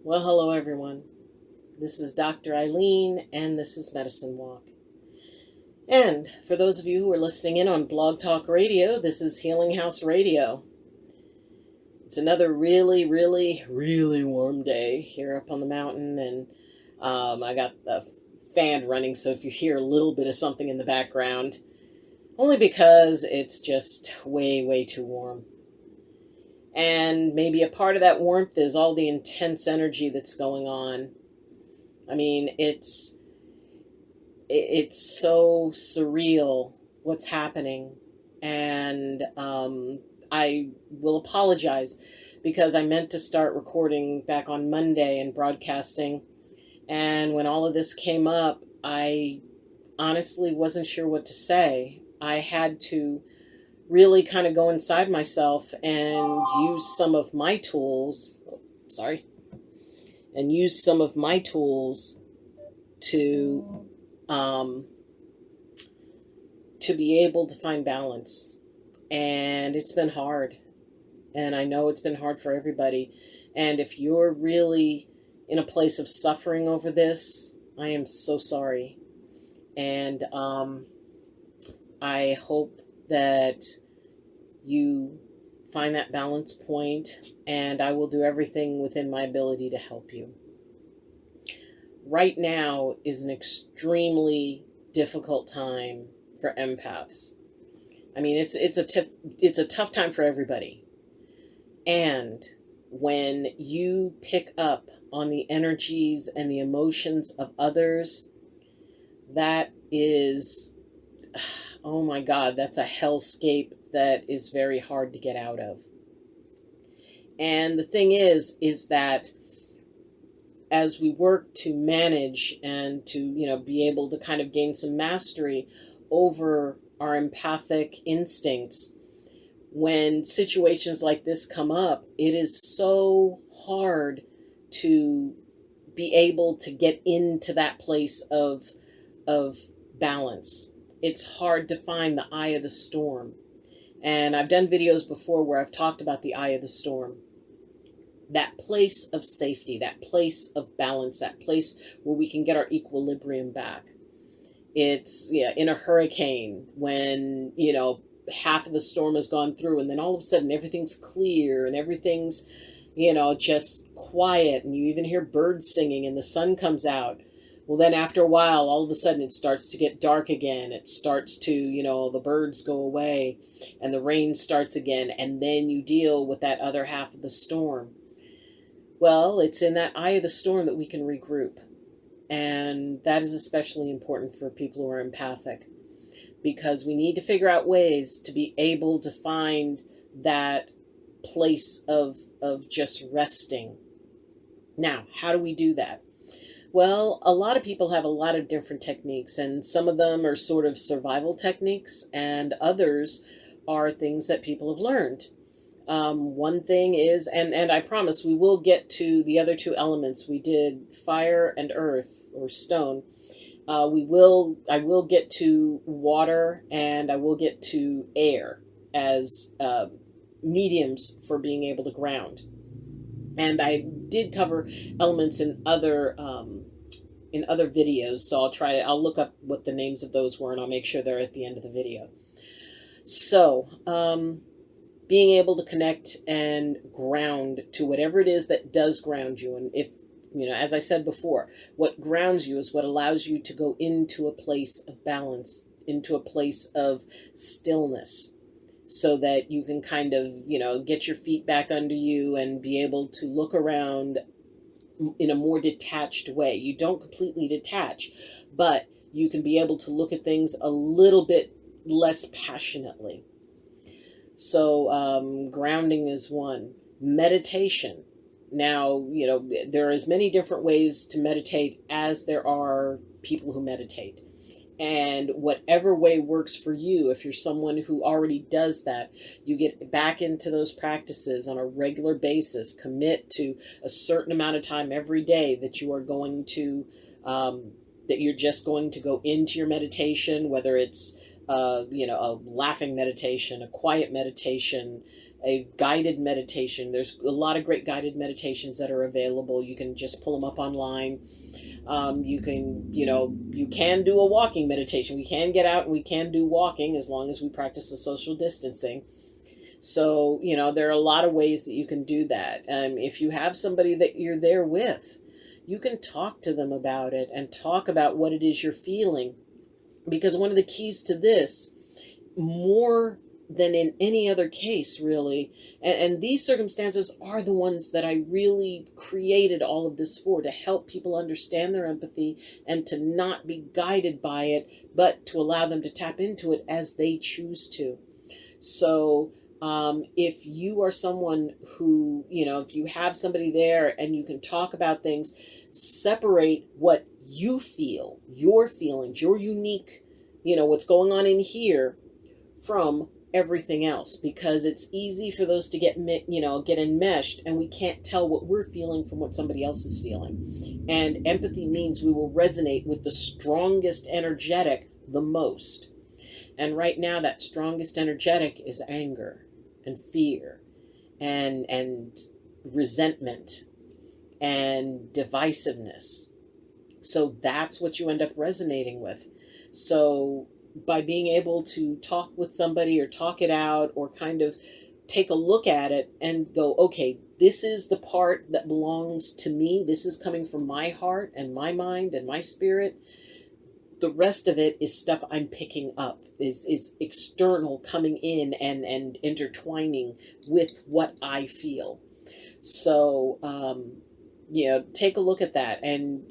Well, hello everyone. This is Dr. Eileen, and this is Medicine Walk. And for those of you who are listening in on Blog Talk Radio, this is Healing House Radio. It's another really, really, really warm day here up on the mountain, and I got the fan running, so if you hear a little bit of something in the background, only because it's just way, way too warm. And maybe a part of that warmth is all the intense energy that's going on. I mean, it's so surreal what's happening. And I will apologize because I meant to start recording back on Monday and broadcasting. And when all of this came up, I honestly wasn't sure what to say. I had to really kind of go inside myself and use some of my tools. And use some of my tools to be able to find balance. And it's been hard. And I know it's been hard for everybody. And if you're really in a place of suffering over this, I am so sorry. And I hope that you find that balance point, and I will do everything within my ability to help you. Right now is an extremely difficult time for empaths. I mean, it's a tough time for everybody. And when you pick up on the energies and the emotions of others, that is, oh my God, that's a hellscape that is very hard to get out of. And the thing is that as we work to manage and to, be able to kind of gain some mastery over our empathic instincts, when situations like this come up, it is so hard to be able to get into that place of balance. It's hard to find the eye of the storm. And I've done videos before where I've talked about the eye of the storm. That place of safety, that place of balance, that place where we can get our equilibrium back. It's, in a hurricane when, half of the storm has gone through, and then all of a sudden everything's clear and everything's, just quiet, and you even hear birds singing and the sun comes out. Well, then after a while, all of a sudden it starts to get dark again. It starts to, the birds go away and the rain starts again. And then you deal with that other half of the storm. Well, it's in that eye of the storm that we can regroup. And that is especially important for people who are empathic, because we need to figure out ways to be able to find that place of just resting. Now, how do we do that? Well, a lot of people have a lot of different techniques, and some of them are sort of survival techniques, and others are things that people have learned. One thing is, and I promise we will get to the other two elements. We did fire and earth, or stone. I will get to water, and I will get to air as mediums for being able to ground. And I did cover elements in other videos, so I'll look up what the names of those were, and I'll make sure they're at the end of the video. So, being able to connect and ground to whatever it is that does ground you, and if, as I said before, what grounds you is what allows you to go into a place of balance, into a place of stillness, so that you can kind of, get your feet back under you and be able to look around in a more detached way. You don't completely detach, but you can be able to look at things a little bit less passionately. So grounding is one. Meditation. Now, there are as many different ways to meditate as there are people who meditate. And whatever way works for you, if you're someone who already does that, you get back into those practices on a regular basis. Commit to a certain amount of time every day that you are going to, that you're just going to go into your meditation, whether it's, a laughing meditation, a quiet meditation, a guided meditation. There's a lot of great guided meditations that are available. You can just pull them up online. You can, you can do a walking meditation. We can get out and we can do walking as long as we practice the social distancing. So, there are a lot of ways that you can do that. If you have somebody that you're there with, you can talk to them about it and talk about what it is you're feeling. Because one of the keys to this, more than in any other case, really, and these circumstances are the ones that I really created all of this for, to help people understand their empathy and to not be guided by it, but to allow them to tap into it as they choose to. So if you are someone who, if you have somebody there and you can talk about things, separate what you feel, your feelings, your unique, what's going on in here from everything else, because it's easy for those to get enmeshed, and we can't tell what we're feeling from what somebody else is feeling. And empathy means we will resonate with the strongest energetic the most. And right now, that strongest energetic is anger and fear and resentment and divisiveness. So that's what you end up resonating with. So by being able to talk with somebody or talk it out or kind of take a look at it and go, okay, this is the part that belongs to me. This is coming from my heart and my mind and my spirit. The rest of it is stuff I'm picking up, is external coming in and intertwining with what I feel. So, take a look at that. And,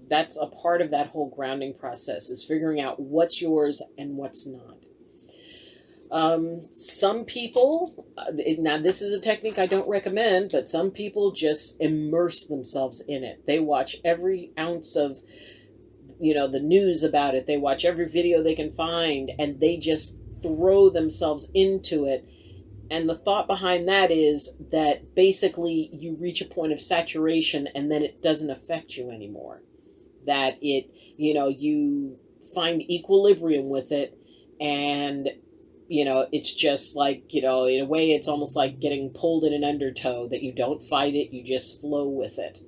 that's a part of that whole grounding process, is figuring out what's yours and what's not. Some people, now this is a technique I don't recommend, but some people just immerse themselves in it. They watch every ounce of, the news about it. They watch every video they can find, and they just throw themselves into it. And the thought behind that is that basically you reach a point of saturation and then it doesn't affect you anymore. That it, you find equilibrium with it, and, it's just like, in a way it's almost like getting pulled in an undertow, that you don't fight it, you just flow with it.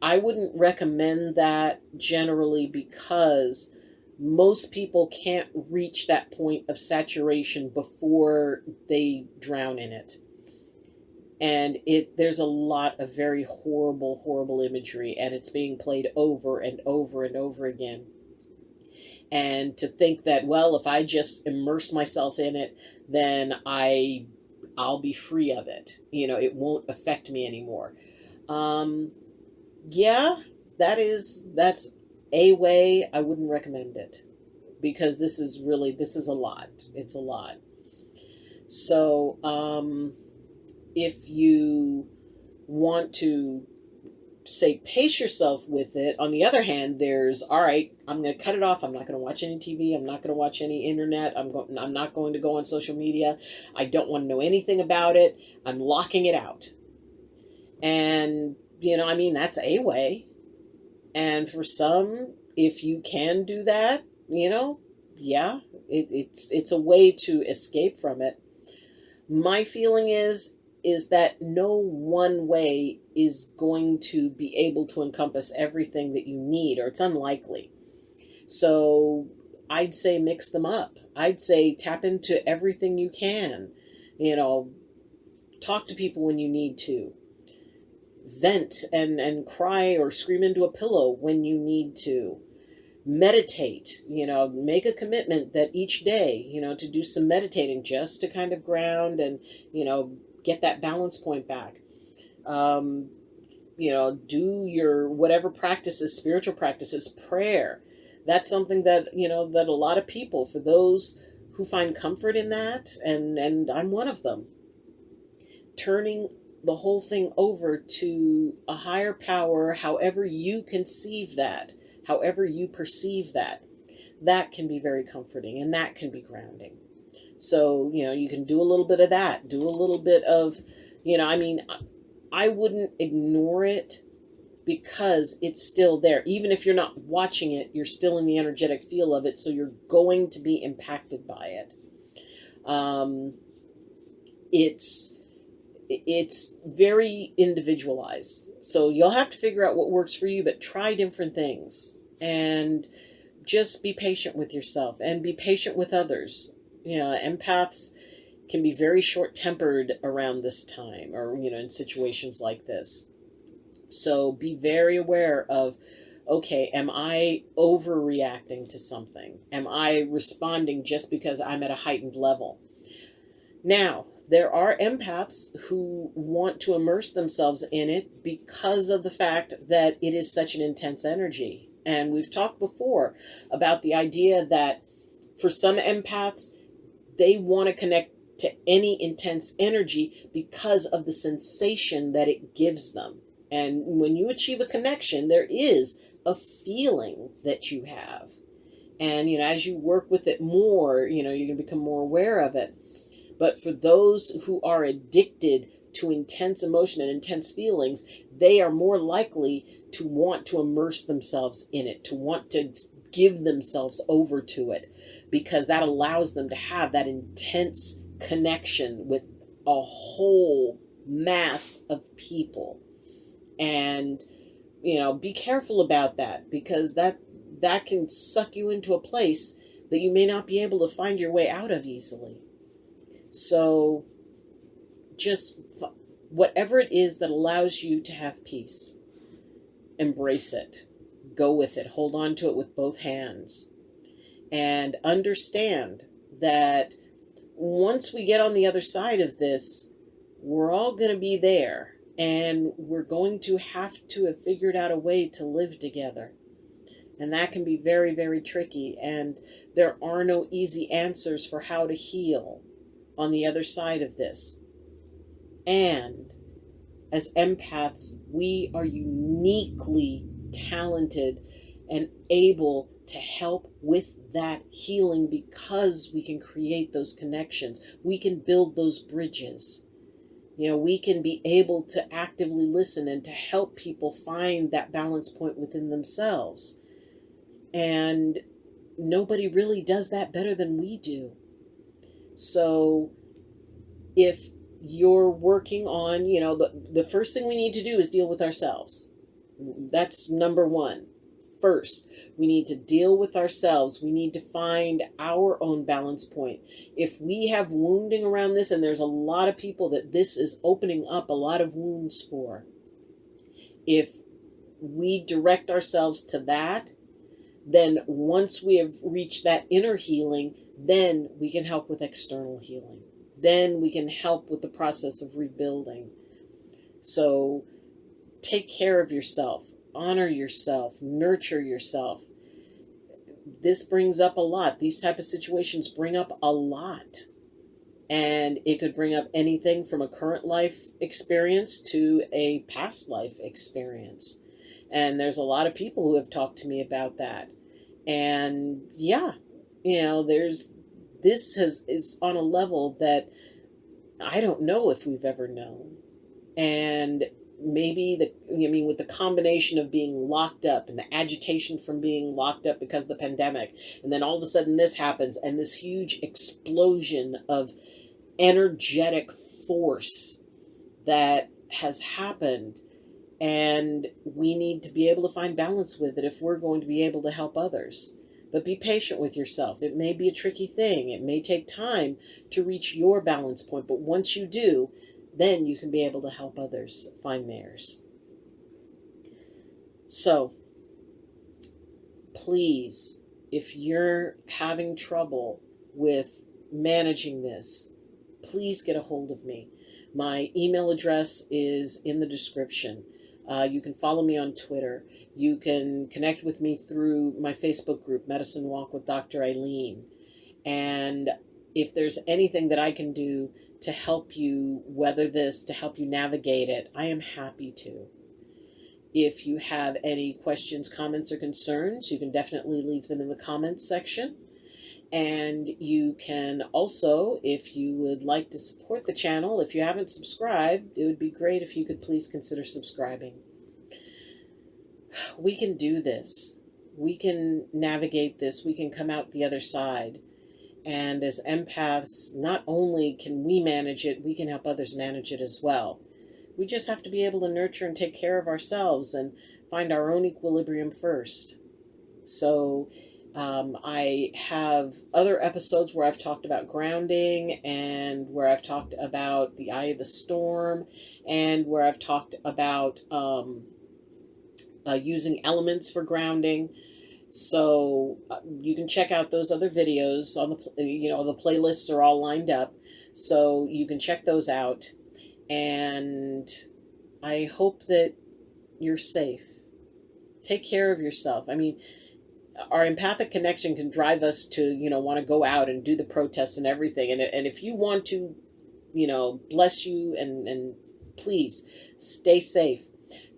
I wouldn't recommend that generally, because most people can't reach that point of saturation before they drown in it. And there's a lot of very horrible, horrible imagery, and it's being played over and over and over again. And to think that, well, if I just immerse myself in it, then I'll be free of it. It won't affect me anymore. Yeah, that's a way. I wouldn't recommend it, because this is a lot. It's a lot. So, if you want to, say, pace yourself with it, on the other hand, there's, all right, I'm going to cut it off. I'm not going to watch any TV. I'm not going to watch any internet. I'm not going to go on social media. I don't want to know anything about it. I'm locking it out. And, that's a way. And for some, if you can do that, yeah, it's a way to escape from it. My feeling is that no one way is going to be able to encompass everything that you need, or it's unlikely. So I'd say mix them up. I'd say tap into everything you can. Talk to people when you need to. Vent and cry or scream into a pillow when you need to. Meditate, make a commitment that each day, to do some meditating, just to kind of ground and, get that balance point back. Do your whatever practices, spiritual practices, prayer. That's something that, that a lot of people, for those who find comfort in that, and I'm one of them, turning the whole thing over to a higher power, however you conceive that, however you perceive that, that can be very comforting, and that can be grounding. So, you can do a little bit of that, do a little bit of, I wouldn't ignore it, because it's still there. Even if you're not watching it, you're still in the energetic feel of it, so you're going to be impacted by it. it's very individualized. So you'll have to figure out what works for you, but try different things and just be patient with yourself and be patient with others. Empaths can be very short-tempered around this time, or in situations like this. So be very aware of, okay, am I overreacting to something? Am I responding just because I'm at a heightened level? Now, there are empaths who want to immerse themselves in it because of the fact that it is such an intense energy. And we've talked before about the idea that for some empaths, they want to connect to any intense energy because of the sensation that it gives them. And when you achieve a connection, there is a feeling that you have. And, as you work with it more, you're going to become more aware of it. But for those who are addicted to intense emotion and intense feelings, they are more likely to want to immerse themselves in it, to want to give themselves over to it, because that allows them to have that intense connection with a whole mass of people. And, be careful about that, because that can suck you into a place that you may not be able to find your way out of easily. So just whatever it is that allows you to have peace, embrace it, go with it, hold on to it with both hands, and understand that once we get on the other side of this, we're all going to be there, and we're going to have figured out a way to live together. And that can be very, very tricky, and there are no easy answers for how to heal on the other side of this. And as empaths, we are uniquely talented and able to help with that healing because we can create those connections. We can build those bridges. We can be able to actively listen and to help people find that balance point within themselves. And nobody really does that better than we do. So if you're working on, the first thing we need to do is deal with ourselves. That's number one. First, we need to deal with ourselves. We need to find our own balance point. If we have wounding around this, and there's a lot of people that this is opening up a lot of wounds for, if we direct ourselves to that, then once we have reached that inner healing, then we can help with external healing. Then we can help with the process of rebuilding. So take care of yourself, honor yourself, nurture yourself. This brings up a lot. These type of situations bring up a lot. And it could bring up anything from a current life experience to a past life experience. And there's a lot of people who have talked to me about that. And yeah, this is on a level that I don't know if we've ever known. And maybe with the combination of being locked up and the agitation from being locked up because of the pandemic, and then all of a sudden this happens, and this huge explosion of energetic force that has happened. And we need to be able to find balance with it if we're going to be able to help others. But be patient with yourself. It may be a tricky thing. It may take time to reach your balance point. But once you do, then you can be able to help others find theirs. So, please, if you're having trouble with managing this, please get a hold of me. My email address is in the description. You can follow me on Twitter. You can connect with me through my Facebook group, Medicine Walk with Dr. Eileen. And if there's anything that I can do to help you weather this, to help you navigate it, I am happy to. If you have any questions, comments, or concerns, you can definitely leave them in the comments section. And you can also, if you would like to support the channel, if you haven't subscribed, it would be great if you could please consider subscribing. We can do this. We can navigate this. We can come out the other side. And as empaths, not only can we manage it, we can help others manage it as well. We just have to be able to nurture and take care of ourselves and find our own equilibrium first. So I have other episodes where I've talked about grounding, and where I've talked about the eye of the storm, and where I've talked about using elements for grounding. So you can check out those other videos on the, the playlists are all lined up. So you can check those out. And I hope that you're safe. Take care of yourself. I mean, our empathic connection can drive us to, want to go out and do the protests and everything. And if you want to, bless you, and please stay safe.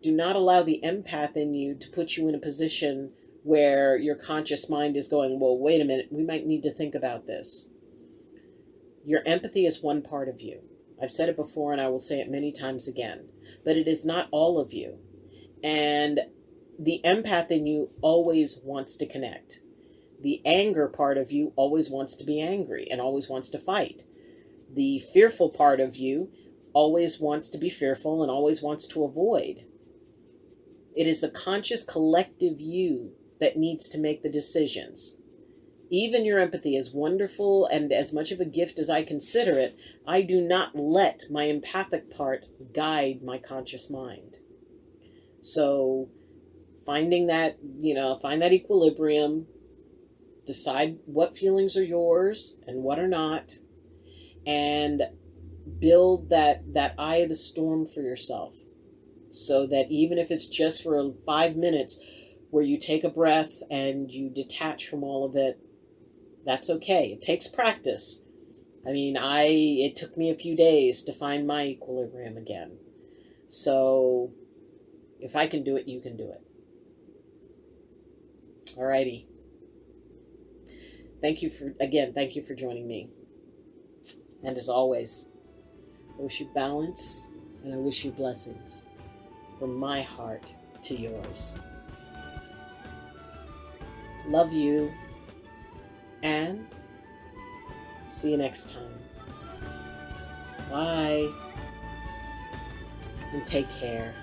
Do not allow the empath in you to put you in a position where your conscious mind is going, well, wait a minute, we might need to think about this. Your empathy is one part of you. I've said it before and I will say it many times again, but it is not all of you. And the empath in you always wants to connect. The anger part of you always wants to be angry and always wants to fight. The fearful part of you always wants to be fearful and always wants to avoid. It is the conscious collective you that needs to make the decisions. Even your empathy, as wonderful and as much of a gift as I consider it, I do not let my empathic part guide my conscious mind. So finding that, find that equilibrium, decide what feelings are yours and what are not, and build that eye of the storm for yourself. So that even if it's just for 5 minutes where you take a breath and you detach from all of it, that's okay. It takes practice. I mean, it took me a few days to find my equilibrium again. So if I can do it, you can do it. Alrighty. Thank you for joining me. And as always, I wish you balance and I wish you blessings from my heart to yours. Love you, and see you next time. Bye, and take care.